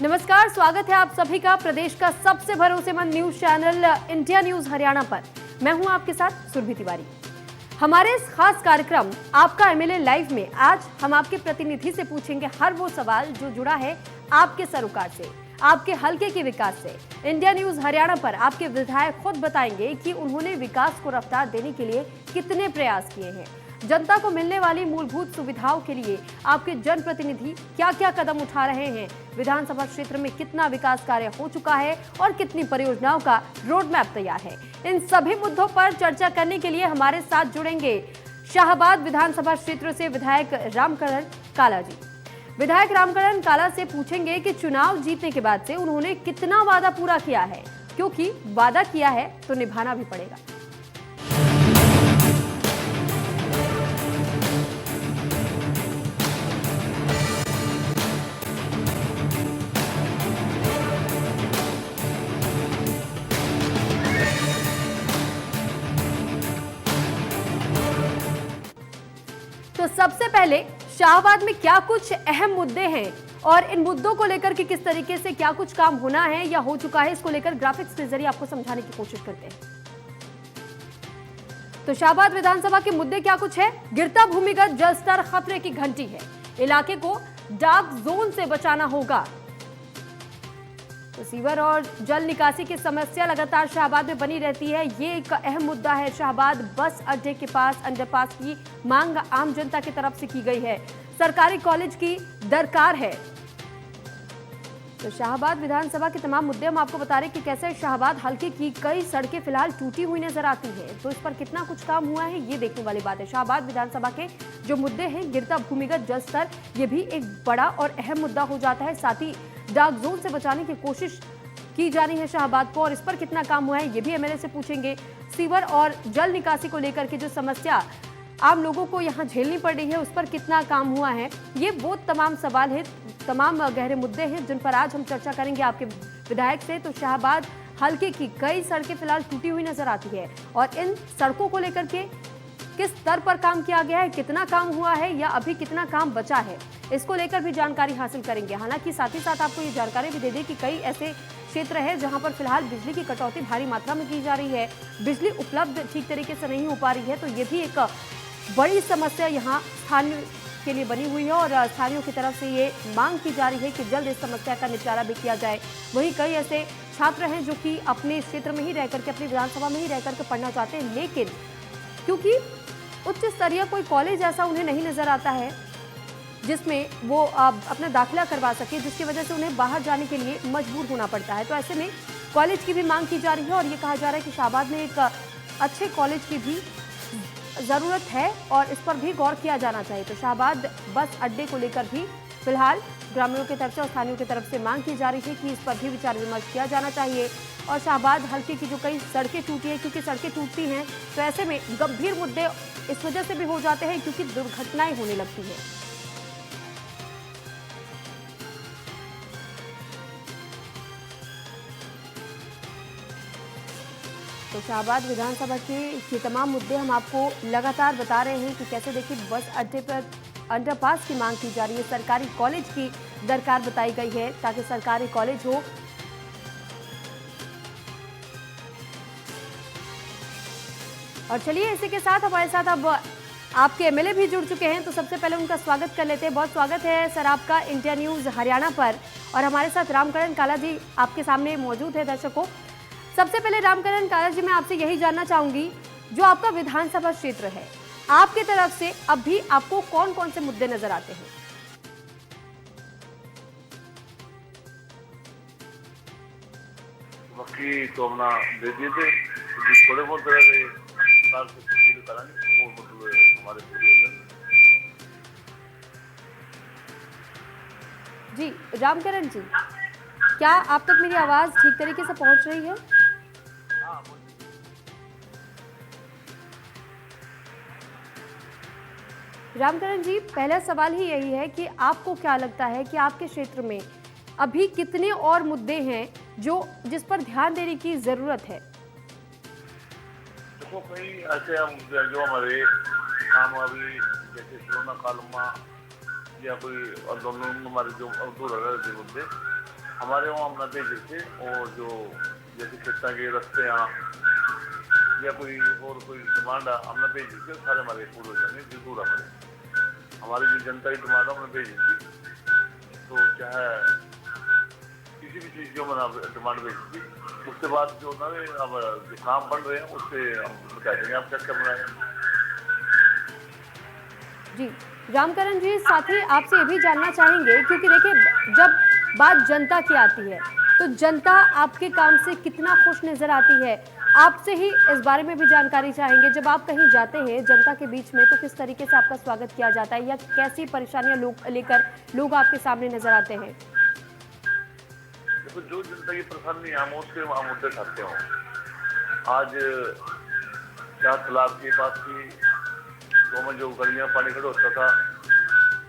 नमस्कार, स्वागत है आप सभी का प्रदेश का सबसे भरोसेमंद news channel India news Haryana पर। मैं हूं आपके साथ सुरभि तिवारी। हमारे इस खास कार्यक्रम आपका एमएलए लाइव में आज हम आपके प्रतिनिधि से पूछेंगे हर वो सवाल जो जुड़ा है आपके सरोकार से, आपके हलके के विकास से। इंडिया न्यूज हरियाणा पर आपके विधायक खुद बताएंगे कि उन्होंने विकास को रफ्तार देने के लिए कितने प्रयास किए हैं। जनता को मिलने वाली मूलभूत सुविधाओं के लिए आपके जनप्रतिनिधि क्या क्या कदम उठा रहे हैं, विधानसभा क्षेत्र में कितना विकास कार्य हो चुका है और कितनी परियोजनाओं का रोड मैप तैयार है। इन सभी मुद्दों पर चर्चा करने के लिए हमारे साथ जुड़ेंगे शाहबाद विधानसभा क्षेत्र से विधायक रामकरण काला जी। विधायक रामकरण काला से पूछेंगे कि चुनाव जीतने के बाद से उन्होंने कितना वादा पूरा किया है, क्योंकि वादा किया है तो निभाना भी पड़ेगा। तो सबसे पहले शाहबाद में क्या कुछ अहम मुद्दे हैं और इन मुद्दों को लेकर के किस तरीके से क्या कुछ काम होना है या हो चुका है, इसको लेकर ग्राफिक्स के जरिए आपको समझाने की कोशिश करते हैं। तो शाहबाद विधानसभा के मुद्दे क्या कुछ है। गिरता भूमिगत जल स्तर खतरे की घंटी है, इलाके को डार्क जोन से बचाना होगा। तो सीवर और जल निकासी की समस्या लगातार शाहबाद में बनी रहती है, ये एक अहम मुद्दा है। शाहबाद बस अड्डे के पास अंडरपास की मांग आम जनता की तरफ से की गई है, सरकारी कॉलेज की दरकार है। तो शाहबाद विधानसभा के तमाम मुद्दे हम आपको बता रहे हैं कि कैसे शाहबाद हल्के की कई सड़कें फिलहाल टूटी हुई नजर आती है, तो इस पर कितना कुछ काम हुआ है ये देखने वाली बात है। शाहबाद विधानसभा के जो मुद्दे हैं, गिरता भूमिगत जल स्तर, ये भी एक बड़ा और अहम मुद्दा हो जाता है। साथ ही डार्क जोन से बचाने की कोशिश की जा रही है शाहबाद को, और इस पर कितना काम हुआ है ये भी एमएलए से पूछेंगे। सीवर और जल निकासी को लेकर के जो समस्या आम लोगों को यहाँ झेलनी पड़ रही है, उस पर कितना काम हुआ है, ये वो तमाम सवाल है, तमाम गहरे मुद्दे हैं जिन पर आज हम चर्चा करेंगे आपके विधायक से। तो शाहबाद हल्के की कई सड़कें फिलहाल टूटी हुई नजर आती है, और इन सड़कों को लेकर के किस स्तर पर काम किया गया है, कितना काम हुआ है या अभी कितना काम बचा है, इसको लेकर भी जानकारी हासिल करेंगे। हालांकि साथ ही साथ आपको ये जानकारी भी दे दें कि कई ऐसे क्षेत्र है जहां पर फिलहाल बिजली की कटौती भारी मात्रा में की जा रही है, बिजली उपलब्ध ठीक तरीके से नहीं हो पा रही है, तो ये भी एक बड़ी समस्या यहाँ स्थानीय के लिए बनी हुई है, और स्थानीयों की तरफ से ये मांग की जा रही है कि जल्द इस समस्या का निपटारा भी किया जाए। वहीं कई ऐसे छात्र हैं जो कि अपने क्षेत्र में ही रह करके, अपनी विधानसभा में ही रह करके पढ़ना चाहते हैं, लेकिन क्योंकि उच्च स्तरीय कोई कॉलेज ऐसा उन्हें नहीं नजर आता है जिसमें वो अपना दाखिला करवा सके, जिसकी वजह से उन्हें बाहर जाने के लिए मजबूर होना पड़ता है। तो ऐसे में कॉलेज की भी मांग की जा रही है, और ये कहा जा रहा है कि शाहबाद में एक अच्छे कॉलेज की भी ज़रूरत है और इस पर भी गौर किया जाना चाहिए। तो शाहबाद बस अड्डे को लेकर भी फिलहाल ग्रामीणों की तरफ से और स्थानीयों की तरफ से मांग की जा रही है कि इस पर भी विचार विमर्श किया जाना चाहिए। और शाहबाद हल्के की जो कई सड़कें टूटी हैं, क्योंकि सड़कें टूटती हैं तो ऐसे में गंभीर मुद्दे इस वजह से भी हो जाते हैं क्योंकि दुर्घटनाएं होने लगती हैं। तो शाहबाद विधानसभा के ये तमाम मुद्दे हम आपको लगातार बता रहे हैं कि कैसे देखिए बस अड्डे पर अंडरपास की मांग की जा रही है, सरकारी कॉलेज की दरकार बताई गई है ताकि सरकारी कॉलेज हो। और चलिए इसी के साथ हमारे साथ अब आपके एमएलए भी जुड़ चुके हैं, तो सबसे पहले उनका स्वागत कर लेते हैं। बहुत स्वागत है सर आपका इंडिया न्यूज हरियाणा पर, और हमारे साथ रामकरण काला जी आपके सामने मौजूद है। दर्शकों, सबसे पहले रामकरण काला जी, मैं आपसे यही जानना चाहूंगी, जो आपका विधानसभा क्षेत्र है, आपकी तरफ से अभी आपको कौन कौन से मुद्दे नजर आते हैं? बाकी तो अपना दे दिए थे, थोड़े बहुत तरह के हमारे जी रामकरण जी, क्या आप तक मेरी आवाज ठीक तरीके से पहुंच रही है? रामकरण जी, पहला सवाल ही यही है कि आपको क्या लगता है कि आपके क्षेत्र में अभी कितने और मुद्दे हैं जिस पर ध्यान देने की जरूरत है? देखो, कई ऐसे मुद्दे जो हमारे काम अभी जैसे कोरोना काल में या कोई आंदोलन हमारे जो अधूरा रहे थे मुद्दे, हमारे वहाँ हम न भेजे थे, और जो जैसे खेता के रस्ते यहाँ या कोई और कोई डिमांड हमने भेजी थी, सारे हमारे पूरे हो जाएंगे जरूर। हमारी जो जनता की डिमांड हमने भेजी थी, तो चाहे किसी भी चीज़ जो मैंने डिमांड भेजी थी, उसके बाद जो ना अब जो काम बन रहे हैं उससे हम बता देंगे आप क्या क्या बनाए। जी रामकरण जी, साथ ही आपसे ये भी जानना चाहेंगे, क्योंकि देखिए जब बात जनता की आती है तो जनता आपके काम से कितना खुश नजर आती है, आपसे ही इस बारे में भी जानकारी चाहेंगे। जब आप कहीं जाते हैं जनता के बीच में तो किस तरीके से आपका स्वागत किया जाता है, या कैसी परेशानियां लेकर लोग आपके सामने नजर आते हैं? देखो, जो जनता की परेशानी हम उसके वहाँ मुद्दे उठाते हो। आज यहाँ तालाब के पास की गाँव में जो गलियाँ पानी खड़ा होता था,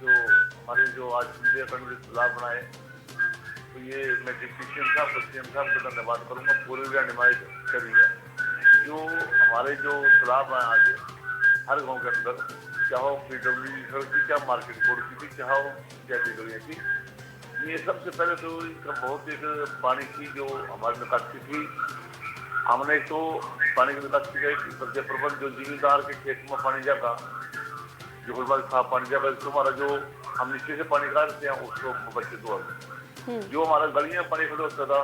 जो हमारे जो आज तालाब बनाए, तो ये मैं डिप्टी सीएम साहब का धन्यवाद करूँगा, पूरे भी नुमाइश करी है। जो हमारे जो तालाब हैं आज हर गांव के अंदर, चाहे PWD सड़क की, चाहे मार्केट बोर्ड की भी, चाहे कैटेगरिया की, ये सबसे पहले तो इनका बहुत एक पानी की जो हमारी निकासी थी, हमने एक तो पानी की निकासी का एक प्रबंध जो जिम्मेदार के खेत में पानी जाएगा, जो साफ पानी जाएगा, हमारा जो हम नीचे से पानी काटते हैं उसको बच्चे दो। जो हमारा गलियां पानी खड़े होता था,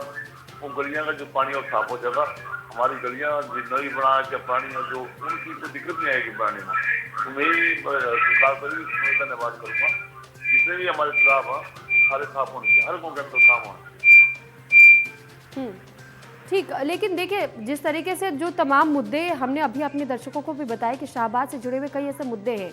वो गलियां का जो पानी और साफ हो जाएगा। हमारी गलियां नई बना या पानी है जो, उनकी कोई दिक्कत नहीं आएगी बनाने में। तो मैं सरकार पर भी धन्यवाद करूँगा, जितने भी हमारे तालाब हैं सारे साफ होने चाहिए, हर गाँव के अंदर काम होना चाहिए। ठीक, लेकिन देखिए जिस तरीके से जो तमाम मुद्दे हमने अभी अपने दर्शकों को भी बताया कि शाहबाद से जुड़े हुए कई ऐसे मुद्दे हैं,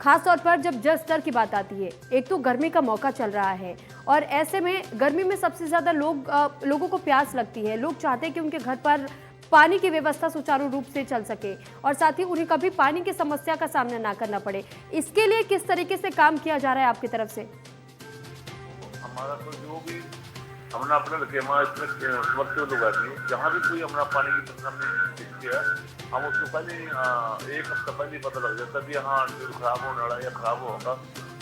खास तौर पर जब जल स्तर की बात आती है। एक तो गर्मी का मौका चल रहा है और ऐसे में गर्मी में सबसे ज़्यादा लोगों को प्यास लगती है। लोग चाहते हैं कि उनके घर पर पानी की व्यवस्था सुचारू रूप से चल सके और साथ ही उन्हें कभी पानी की समस्या का सामना ना करना पड़े। इसके लिए किस तरीके से काम किया जा रहा है आपकी तरफ से? हमारा तो जो भी हमने अपने लगे समर्थन लोग आदमी, जहाँ भी कोई हमारा पानी की परेशानी दिखती है, हम उसको पहले एक हफ्ता पहले ही पता लग जाता है कि हाँ जो खराब होने वाला या खराब होगा,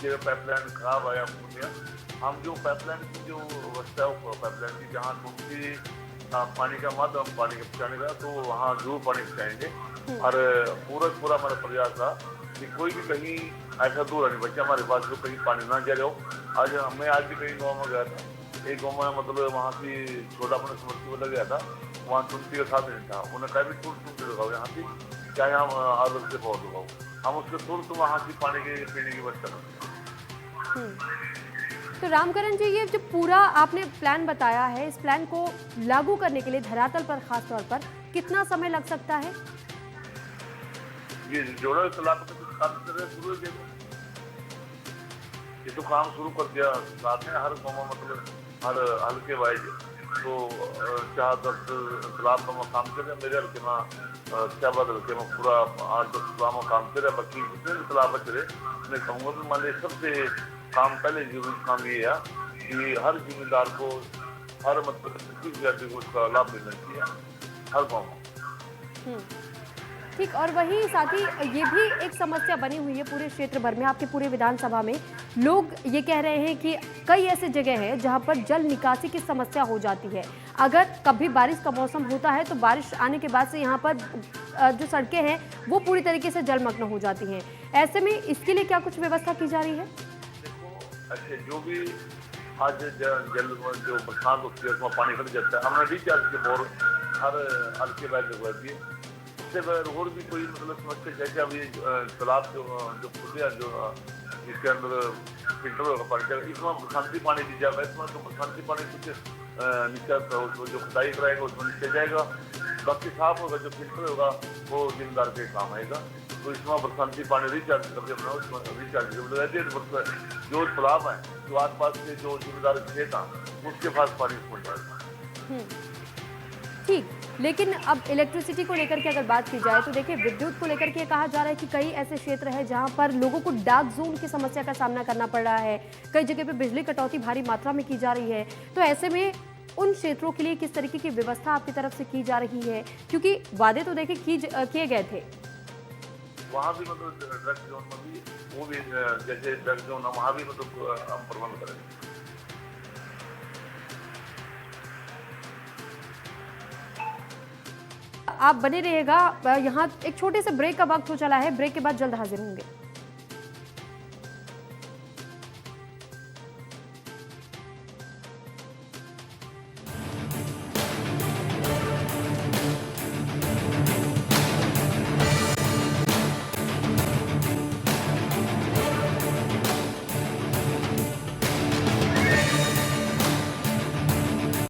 ये पाइपलाइन खराब आया पूर्णिया। हम जो पाइपलाइन की जो व्यवस्था है पाइपलाइन की, जहाँ उनकी पानी का माध्यम पानी के पहुँचाने का, तो वहाँ जरूर पानी पहुँचाएंगे। और पूरा हमारा प्रयास था कि कोई भी कहीं ऐसा दूर नहीं बच्चा हमारे पास जो कहीं पानी ना जा रहा हो। आज भी कहीं गाँव में गया था, एक गाँव में मतलब वहाँ की छोटा अपने समर्थ गया था, वहाँ टूटी का साथ नहीं था, उन्हें कहा भी टूट लगाओ यहाँ की, क्या यहाँ आदत से बहुत लगाओ, हम उसके तुरंत वहाँ की पानी के पीने की व्यवस्था करते हैं। तो रामकरण जी, ये जो पूरा आपने प्लान बताया है, इस प्लान को लागू करने के लिए धरातल पर खास तौर पर कितना समय लग सकता है? ये जोड़ा तालाब काम शुरू हो गया, ये तो काम शुरू कर दिया साथ में हर गाँव में, मतलब हर हल्के वाइज, तो 4-10 तालाब में काम कर रहे हैं। मेरे हल्के में शाहबाद हल्के में पूरा 8-10 तालाब में काम कर रहे हैं। बाकी जितने भी तालाब बच रहे, मैं कहूँगा कि मान लीजिए सबसे काम पहले जरूरी काम ये है कि हर जिम्मेदार को, हर मतलब किसी व्यक्ति को उसका लाभ मिलना चाहिए हर गाँव में। ठीक, और वहीं साथ ही ये भी एक समस्या बनी हुई है पूरे क्षेत्र भर में, आपके पूरे विधानसभा में लोग ये कह रहे हैं कि कई ऐसे जगह हैं जहां पर जल निकासी की समस्या हो जाती है। अगर कभी बारिश का मौसम होता है तो बारिश आने के बाद से यहाँ पर जो सड़कें हैं वो पूरी तरीके से जलमग्न हो जाती हैं। ऐसे में इसके लिए क्या कुछ व्यवस्था की जा रही है? देखो, अच्छा जो भी आज जल जो बरसात होती है उसमें पानी खड़ जाता है, हमने रिचार्ज के बोर हर हल्के बैग लगवा दिए। उससे और भी कोई मतलब समस्या, जैसे अभी तालाब जो खुले जो इसके अंदर फिल्टर होगा पानी, इसमें बरसाती पानी दी जाएगा, इसमें तो बरसाती पानी कुछ नीचे जो खुदाई कराएगा उसमें नीचे जाएगा, बाकी साफ होगा जो फिल्टर होगा वो जिम्मेदार के काम आएगा। तो इसमें बरसाती पानी रिचार्ज करके अपना उसमें रिचार्ज जो तालाब है, जो आस पास के जो जिम्मेदार खेत हैं उसके पास पानी पहुँच जाएगा। ठीक, लेकिन अब इलेक्ट्रिसिटी को लेकर के अगर बात की जाए तो देखिए विद्युत को लेकर के कहा जा रहा है कि कई ऐसे क्षेत्र हैं जहां पर लोगों को डार्क जोन की समस्या का सामना करना पड़ रहा है, कई जगह पे बिजली कटौती भारी मात्रा में की जा रही है। तो ऐसे में उन क्षेत्रों के लिए किस तरीके की व्यवस्था आपकी तरफ से की जा रही है, क्योंकि वादे तो देखिए किए गए थे। वहाँ भी मतलब ड्रग जोन में भी वो भी जैसे ड्रग जोन है वहाँ भी मतलब हम प्रबंध करेंगे। आप बने रहिएगा, यहाँ एक छोटे से ब्रेक का वक्त हो चला है, ब्रेक के बाद जल्द हाजिर होंगे।